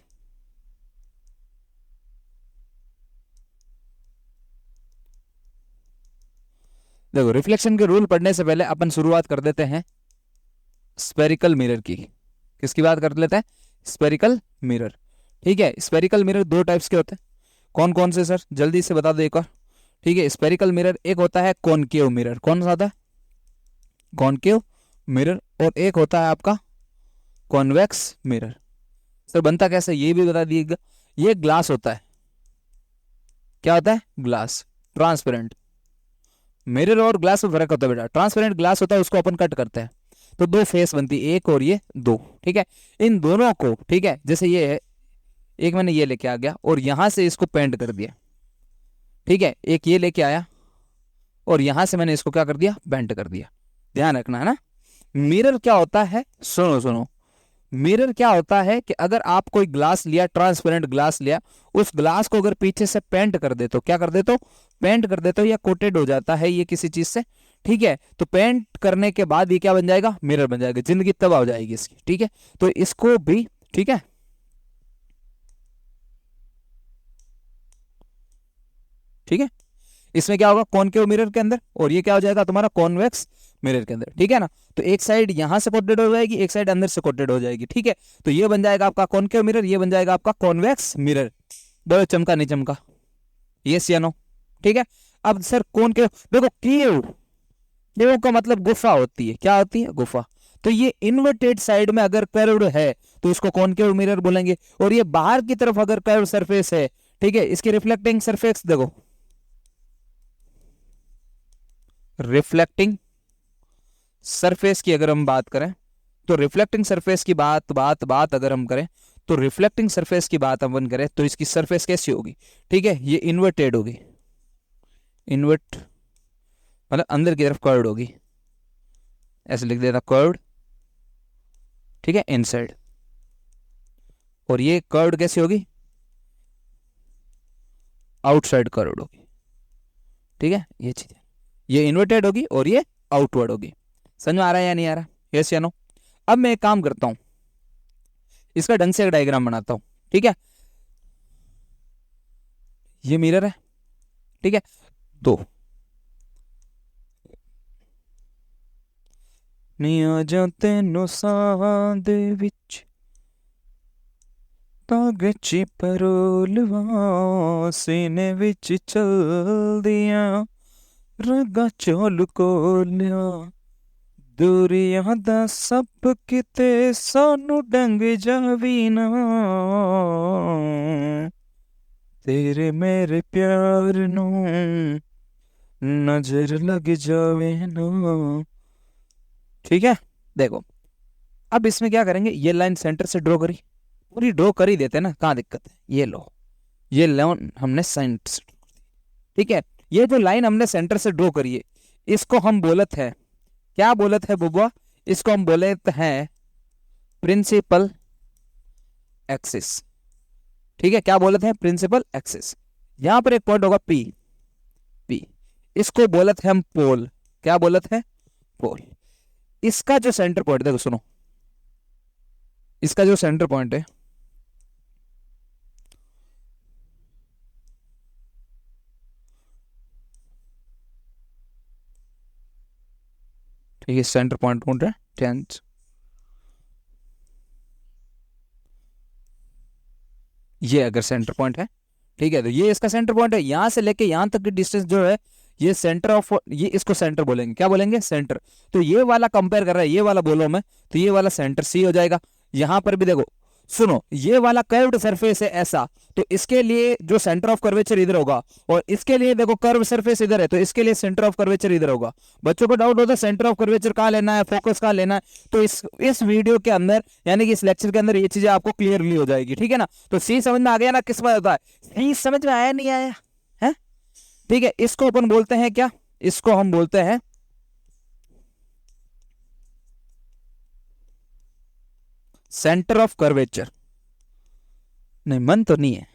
देखो रिफ्लेक्शन के रूल पढ़ने से पहले अपन शुरुआत कर देते हैं स्पेरिकल मिरर की। किसकी बात कर लेते हैं? Spherical mirror. ठीक है, स्पेरिकल मिरर दो टाइप्स के होते हैं। कौन कौन से सर, जल्दी से बता दो एक और। ठीक है, स्पेरिकल मिरर एक होता है कॉनकेव मिरर। कौन सा होता है? Concave mirror. और एक होता है आपका कॉन्वेक्स मिरर। सर बनता कैसे ये भी बता दिएगा। ये ग्लास होता है। क्या होता है? Glass, transparent. मिरर और ग्लास में फर्क होता है बेटा। ट्रांसपेरेंट ग्लास होता है, उसको अपन कट करते हैं तो दो फेस बनती है, एक और ये दो। ठीक है, इन दोनों को, ठीक है, जैसे ये है, एक मैंने ये लेके आ गया और यहां से इसको पेंट कर दिया। ठीक है, एक ये लेके आया और यहां से मैंने इसको क्या कर दिया? पेंट कर दिया। ध्यान रखना है ना। मिरर क्या होता है, सुनो सुनो। मिरर क्या होता है कि अगर आप कोई ग्लास लिया, ट्रांसपेरेंट ग्लास लिया, उस ग्लास को अगर पीछे से पेंट कर दे तो क्या कर दे तो पेंट कर दे तो या कोटेड हो जाता है ये किसी चीज से। ठीक है, तो पेंट करने के बाद ये क्या बन जाएगा? मिरर बन जाएगा। जिंदगी तबाह हो जाएगी इसकी। ठीक है, तो इसको भी, ठीक है, ठीक है, इसमें क्या होगा? कॉनकेव मिरर के अंदर, और ये क्या हो जाएगा तुम्हारा? कॉन्वेक्स मिरर के अंदर। ठीक है ना, तो एक साइड यहां से कोटेड हो जाएगी, एक साइड अंदर से कोटेड हो जाएगी। ठीक है, तो ये बन जाएगा आपका कॉनकेव मिरर, ये बन जाएगा आपका कॉन्वेक्स मिरर। बोलो चमका नहीं चमका? यस या नो? ठीक है, अब सर कौन के, देखो केव, केव का मतलब गुफा होती है। क्या होती है? गुफा। तो ये इन्वर्टेड साइड में अगर कर्व्ड है तो इसको कॉनकेव मिरर बोलेंगे। और ये बाहर की तरफ अगर कर्व सरफेस है, ठीक है, इसकी रिफ्लेक्टिंग सरफेस देखो, रिफ्लेक्टिंग सरफेस की अगर हम बात करें तो रिफ्लेक्टिंग सरफेस की बात बात बात अगर हम करें तो रिफ्लेक्टिंग सरफेस की बात अपन करें तो इसकी सरफेस कैसी होगी? ठीक है, ये इन्वर्टेड होगी। इन्वर्ट मतलब अंदर की तरफ कर्व्ड होगी। ऐसे लिख देता, कर्व्ड। ठीक है, इनसाइड। और ये कर्व्ड कैसी होगी? आउटसाइड कर्व्ड होगी। ठीक है, ये चीज है, ये इन्वर्टेड होगी और ये आउटवर्ड होगी। समझ में आ रहा है या नहीं आ रहा? यस या नो? अब मैं एक काम करता हूं, इसका ढंग से एक डायग्राम बनाता हूं। ठीक है, ये मिरर है। ठीक है, तो ਨੀ ਆ ਜਾ ਤੈਨੂੰ ਸਾਹ ਦੇ ਵਿੱਚ ਤਾਗਚੀ ਪਰੋਲਵਾ ਸੀਨੇ ਵਿੱਚ ਚਲਦੀਆਂ ਰਗਾ ਚੋਲ ਕੋਲਿਆ ਦੂਰੀਆਂ ਦਾ ਸਭ ਕਿਤੇ ਸਾਨੂੰ ਡੰਗ ਜਾਵੀ ਨਾ ਤੇਰੇ ਮੇਰੇ ਪਿਆਰ ਨੂੰ नजर लग जावे ना। ठीक है, देखो अब इसमें क्या करेंगे, ये लाइन सेंटर से ड्रॉ करी, पूरी ड्रॉ कर ही देते हैं ना, कहाँ दिक्कत है? ये लो, ये लाइन हमने सेंटर से, ठीक है, ये जो लाइन हमने सेंटर से ड्रॉ करी है इसको हम बोलत है, क्या बोलत है बुबा? इसको हम बोलते हैं प्रिंसिपल एक्सिस। ठीक है, क्या बोलते हैं? Principal axis. यहां पर एक पॉइंट होगा पी, पी, इसको बोलत है हम पोल। क्या बोलत है? पोल। इसका जो सेंटर पॉइंट, देखो सुनो, इसका जो सेंटर पॉइंट है, ठीक है, सेंटर पॉइंट ढूंढ रहे हैं 10th, ये अगर सेंटर पॉइंट है, ठीक है, तो ये इसका सेंटर पॉइंट है। यहां से लेके यहां तक की डिस्टेंस जो है ये सेंटर ऑफ, ये इसको सेंटर बोलेंगे। क्या बोलेंगे? सेंटर। तो ये वाला कंपेयर कर रहा है ये वाला बोलो मैं, तो ये वाला सेंटर सी हो जाएगा। यहां पर भी देखो, सुनो, ये वाला कर्व्ड सरफेस है ऐसा, तो इसके लिए जो सेंटर ऑफ कर्वेचर इधर होगा, और इसके लिए देखो कर्व सरफेस इधर है, तो इसके लिए सेंटर ऑफ कर्वेचर इधर होगा। बच्चों को डाउट होता है सेंटर ऑफ कर्वेचर कहां लेना है, फोकस कहां लेना है, तो इस वीडियो के अंदर यानी कि इस लेक्चर के अंदर ये चीजें आपको क्लियरली हो जाएगी। ठीक है ना, तो सी समझ में आ गया ना? किस बात होता है? सी समझ में आया नहीं आया है? ठीक है, इसको अपन बोलते हैं क्या? इसको हम बोलते हैं सेंटर ऑफ कर्वेचर। नहीं, मन तो नहीं है,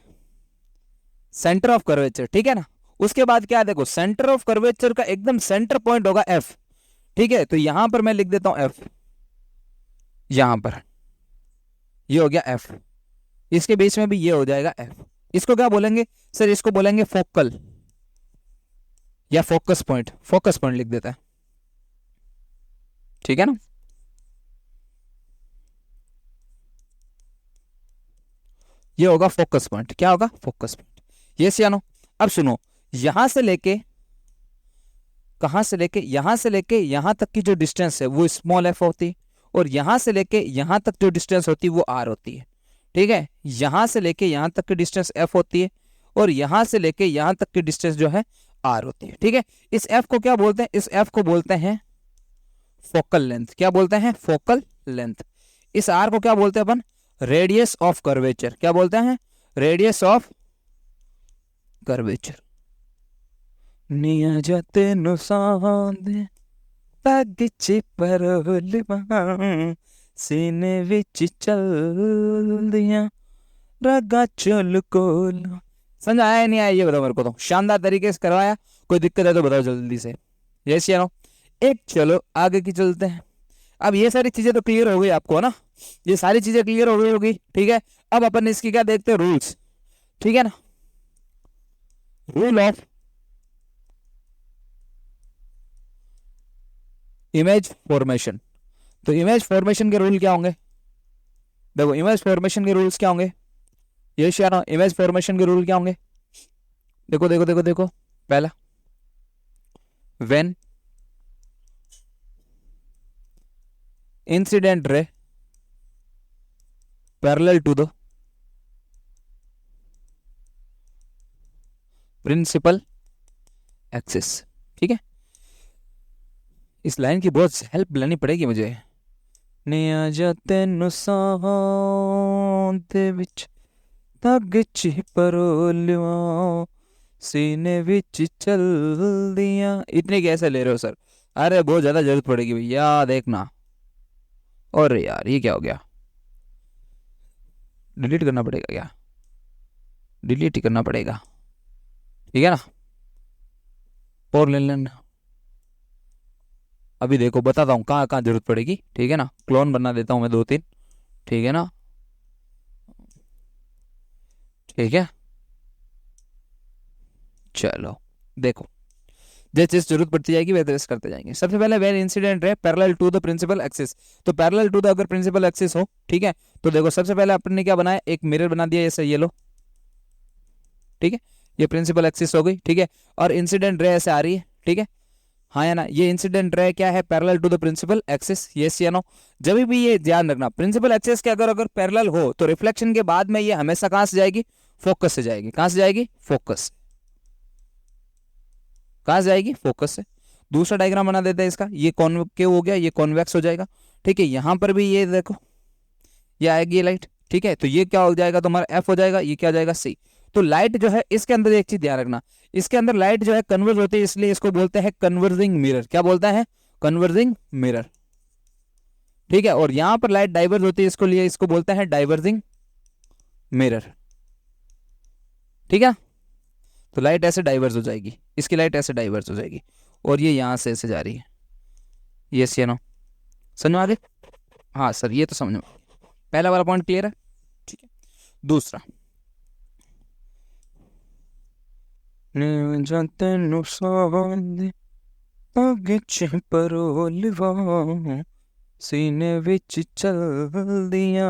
सेंटर ऑफ कर्वेचर, ठीक है ना। उसके बाद क्या है, देखो सेंटर ऑफ कर्वेचर का एकदम सेंटर पॉइंट होगा एफ, ठीक है। तो यहां पर मैं लिख देता हूं एफ, यहां पर ये हो गया एफ, इसके बीच में भी ये हो जाएगा एफ। इसको क्या बोलेंगे सर, इसको बोलेंगे फोकल या फोकस पॉइंट, फोकस पॉइंट लिख देता है, ठीक है ना। ये होगा फोकस पॉइंट, क्या होगा फोकस पॉइंट, ये सियानो। अब सुनो, यहां से लेके कहां से लेके यहां से लेके यहां तक की जो डिस्टेंस है वो स्मॉल एफ होती है, और यहां से लेके यहां तक जो डिस्टेंस होती है वो आर होती है, ठीक है। यहां से लेके यहां तक की डिस्टेंस एफ होती है, और यहां से लेके यहां तक की डिस्टेंस जो है आर होती है, ठीक है। इस एफ को क्या बोलते हैं, इस एफ को बोलते हैं फोकल लेंथ, क्या बोलते हैं फोकल लेंथ। इस आर को क्या बोलते हैं अपन, रेडियस ऑफ कर्वेचर, क्या बोलते हैं रेडियस ऑफ कर्वेचर। नियजते नुसांदे पगचे परलवा सीने विच चल दिया रगा चल कोल। समझ आया नहीं आया ये बताओ मेरे को, तो शानदार तरीके से करवाया, कोई दिक्कत है तो बताओ जल्दी से, यस या नो। एक चलो आगे की चलते हैं। अब ये सारी चीजें तो क्लियर हो गई आपको ना, ये सारी चीजें क्लियर हो गई होगी, ठीक है। अब अपन इसकी क्या देखते हैं, रूल्स, ठीक है ना। Rule of image formation. तो इमेज फॉर्मेशन के रूल क्या होंगे, देखो इमेज फॉर्मेशन के रूल्स क्या होंगे, ये शाना इमेज फॉर्मेशन के रूल क्या होंगे, देखो देखो देखो देखो। पहला, when incident ray parallel to the principal axis, ठीक है। इस लाइन की बहुत हेल्प लेनी पड़ेगी मुझे। निया जाते नुसांते विच तग परोलिया सीने विच चल दिया। इतने कैसे ले रहे हो सर, अरे बहुत ज्यादा जरूरत पड़ेगी भैया, देखना। और यार ये क्या हो गया, डिलीट करना पड़ेगा क्या, डिलीट ही करना पड़ेगा, ठीक है ना। और ले लेना, अभी देखो बताता हूँ कहाँ कहाँ जरूरत पड़ेगी, ठीक है ना। क्लोन बना देता हूँ मैं 2-3, ठीक है ना, ठीक है। चलो देखो, जैसे चीज जरूरत पड़ती जाएगी वैसे करते जाएंगे। सबसे पहले वेन इंसिडेंट है parallel to the principal axis, तो पैरेलल टू द अगर प्रिंसिपल एक्सिस हो, ठीक है। तो देखो सबसे पहले अपन ने क्या बनाया, एक मिरर बना दिया जैसे ये लो, ठीक है। ये प्रिंसिपल एक्सिस हो गई, ठीक है। और इंसिडेंट रे ऐसे आ रही है, ठीक है, हाँ या ना। ये इंसिडेंट रे क्या है, parallel to the principal axis, yes या नो। जब भी ये ध्यान रखना, प्रिंसिपल एक्सिस के अगर अगर पैरेलल हो तो रिफ्लेक्शन के बाद में ये हमेशा कहां से जाएगी, फोकस से जाएगी। कहां से जाएगी, फोकस, कहां से जाएगी, फोकस से। दूसरा डायग्राम बना देते हैं इसका, ये कॉन्वेक्टिव हो गया, ये कॉन्वेक्स हो जाएगा, ठीक है। यहां पर भी ये देखो, ये आएगी लाइट, ठीक है। तो ये क्या हो जाएगा तुम्हारा एफ हो जाएगा, ये क्या हो जाएगा सी। तो लाइट जो है इसके अंदर एक चीज ध्यान रखना, इसके अंदर लाइट जो है कन्वर्ज होती है, इसलिए इसको बोलते हैं कन्वर्जिंग मिरर। क्या बोलता है, कन्वर्जिंग मिरर, ठीक है। और यहां पर लाइट डाइवर्ज होती है, इसको लिए इसको बोलते हैं डाइवर्जिंग मिरर, ठीक है। तो लाइट ऐसे डाइवर्ज हो जाएगी, इसकी लाइट ऐसे डाइवर्ज हो जाएगी, और ये यहां से ऐसे जा रही है, यस या नो, समझ में आ गए। हाँ सर ये तो समझ में, पहला वाला पॉइंट क्लियर है, ठीक है। दूसरा, जाते नुसांदे पगचे परोलिवा सीने विच चल दिया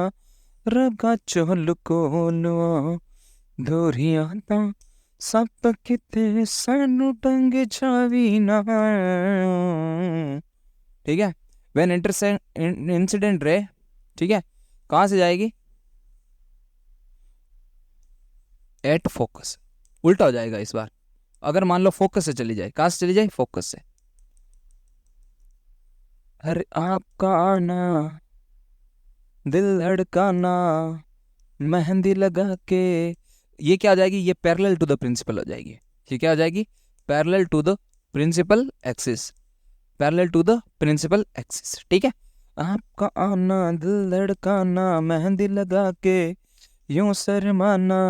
रगा चल कोलवा धोरिया ता सप किते सानू टंग छावी ना, ठीक है। वेन इंसिडेंट रे, ठीक है, कहां से जाएगी, एट फोकस। उल्टा हो जाएगा इस बार, अगर मान लो फोकस से चली जाए, कहां से चली जाए, फोकस से। अरे आपका आना दिल धड़काना मेहंदी लगा के, ये क्या हो जाएगी, ये पैरेलल टू द प्रिंसिपल हो जाएगी, ये क्या हो जाएगी, parallel to the principal axis, parallel to the principal axis, ठीक है। आपका आना दिल धड़काना मेहंदी लगा के यूं शर्माना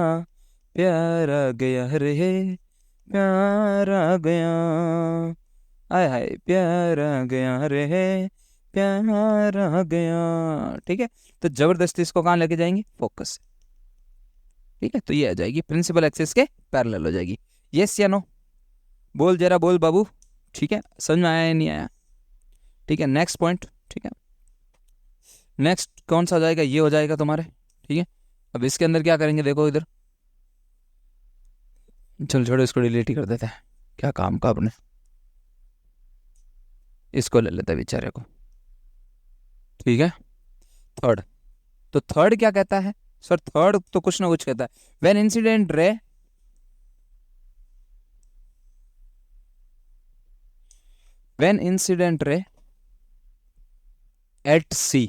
प्यार आ गया रे, प्यार आ गया, आय हाय प्यार आ गया रे, प्यार आ गया। ठीक है, तो जबरदस्ती इसको कहाँ लेके जाएंगे, फोकस से। ठीक है, तो ये आ जाएगी प्रिंसिपल एक्सिस के पैरेलल हो जाएगी। यस या नो, बोल जरा बोल बाबू। ठीक है, समझ में आया या नहीं आया? ठीक है, नेक्स्ट पॉइंट। ठीक है, नेक्स्ट कौन सा हो जाएगा, ये हो जाएगा तुम्हारे। ठीक है, अब इसके अंदर क्या करेंगे, देखो इधर, चल छोड़ो इसको डिलीट ही कर देते हैं, क्या काम का अपने, इसको ले लेते हैं बेचारे को। ठीक है, थर्ड, तो थर्ड क्या कहता है सर, थर्ड तो कुछ ना कुछ कहता है, when incident ray, when incident ray at C,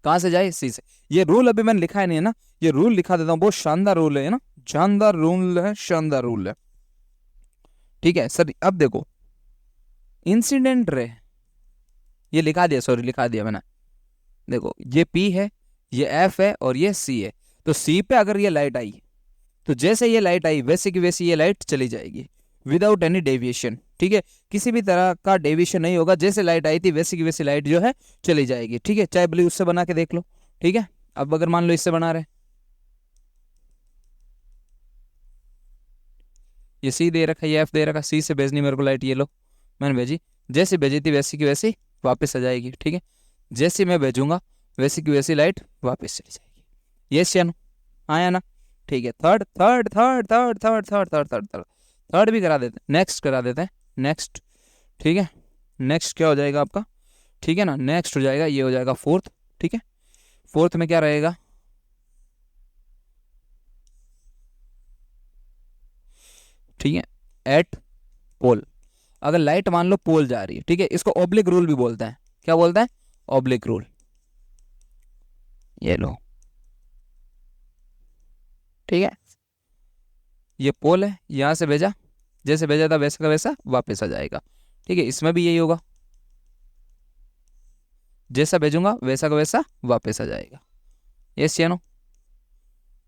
कहां से जाए, सी से। ये रूल अभी मैंने लिखा है नहीं है ना, ये रूल लिखा देता हूं, बहुत शानदार रूल है ना, शानदार रूल है, शानदार रूल है। ठीक है सर, अब देखो इंसिडेंट रे, ये लिखा दिया, सॉरी लिखा दिया मैंने, देखो ये पी है, ये एफ है और ये सी है। तो सी पे अगर ये लाइट आई, तो जैसे ये लाइट आई वैसे की वैसी ये लाइट चली जाएगी, विदाउट एनी डेविएशन। ठीक है, किसी भी तरह का डेविएशन नहीं होगा, जैसे लाइट आई थी वैसी की वैसी लाइट जो है चली जाएगी। ठीक है, चाहे ब्लू उससे बना के देख लो। ठीक है, अब अगर मान लो इससे बना रहे, ये सी दे रखा है, ये एफ दे रखा, सी से भेजनी मेरे को लाइट, ये लो मैंने भेजी, जैसे भेजी थी वैसी की वैसी वापस आ जाएगी। ठीक है, जैसे मैं भेजूंगा वैसी की वैसी लाइट वापस चली जाएगी। यस या नो, आया ना? ठीक है, third third third third third third third third third third भी करा देते हैं, नेक्स्ट करा देते हैं, नेक्स्ट। ठीक है, नेक्स्ट क्या हो जाएगा आपका, ठीक है ना, नेक्स्ट हो जाएगा, ये हो जाएगा फोर्थ। ठीक है, फोर्थ में क्या रहेगा, ठीक है, एट पोल, अगर लाइट मान लो पोल जा रही है, ठीक है, इसको ऑब्लिक रूल भी बोलते हैं, क्या बोलते हैं, ऑब्लिक रूल। ये लो, ठीक है, ये पोल है, यहां से भेजा, जैसे भेजा था वैसा का वैसा वापस आ जाएगा। ठीक है, इसमें भी यही होगा, जैसा भेजूंगा वैसा का वैसा वापस आ जाएगा। यस या नो,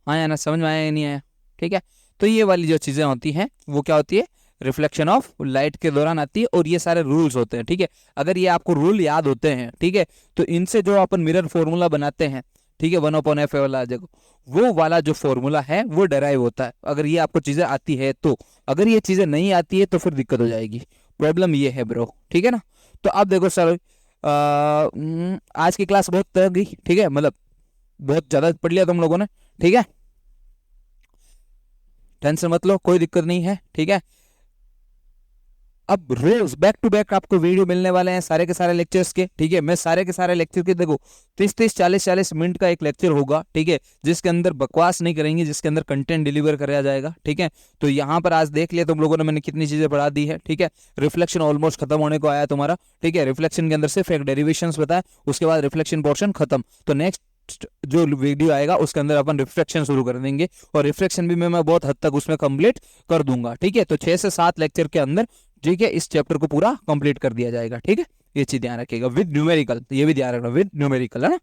हाँ या ना, समझ में आया या नहीं आया? ठीक है, तो ये वाली जो चीज़ें होती हैं वो क्या होती है, रिफ्लेक्शन ऑफ लाइट के दौरान आती है, और ये सारे रूल्स होते हैं। ठीक है, अगर ये आपको रूल याद होते हैं, ठीक है, तो इनसे जो अपन मिरर फॉर्मूला बनाते हैं, ठीक है, 1/f वाला, देखो वो वाला जो फॉर्मूला है वो डेराइव होता है, अगर ये आपको चीज़ें आती है तो। अगर ये चीज़ें नहीं आती है तो फिर दिक्कत हो जाएगी, प्रॉब्लम ये है ब्रो। ठीक है ना, तो अब देखो सर, आज की क्लास बहुत तक गई, ठीक है, मतलब बहुत ज़्यादा पढ़ लिया तुम लोगों ने। ठीक है, टेंशन मत लो, कोई दिक्कत नहीं है। ठीक है, अब रोज बैक टू बैक आपको वीडियो मिलने वाले हैं सारे के सारे लेक्चर्स के। ठीक है, मैं सारे के सारे लेक्चर के, देखो 30-40 मिनट का एक लेक्चर होगा। ठीक है, जिसके अंदर बकवास नहीं करेंगे, जिसके अंदर कंटेंट डिलीवर कराया जाएगा। ठीक है, तो यहाँ पर आज देख लिया तुम लोगों ने मैंने कितनी चीजें पढ़ा दी है। ठीक है, रिफ्लेक्शन ऑलमोस्ट खत्म होने को आया तुम्हारा। ठीक है, रिफ्लेक्शन के अंदर सिर्फ एक डेरिवेशंस बताया, उसके बाद रिफ्लेक्शन पोर्शन खत्म। तो नेक्स्ट जो वीडियो आएगा उसके अंदर अपन रिफ्लेक्शन शुरू कर देंगे, और रिफ्लेक्शन भी मैं बहुत हद तक उसमें कंप्लीट कर दूंगा। ठीक है, तो 6 से 7 लेक्चर के अंदर, ठीक है, इस चैप्टर को पूरा कंप्लीट कर दिया जाएगा। ठीक है, ये चीज ध्यान रखिएगा, विद न्यूमेरिकल, ये भी ध्यान रखना, विद न्यूमेरिकल, है ना।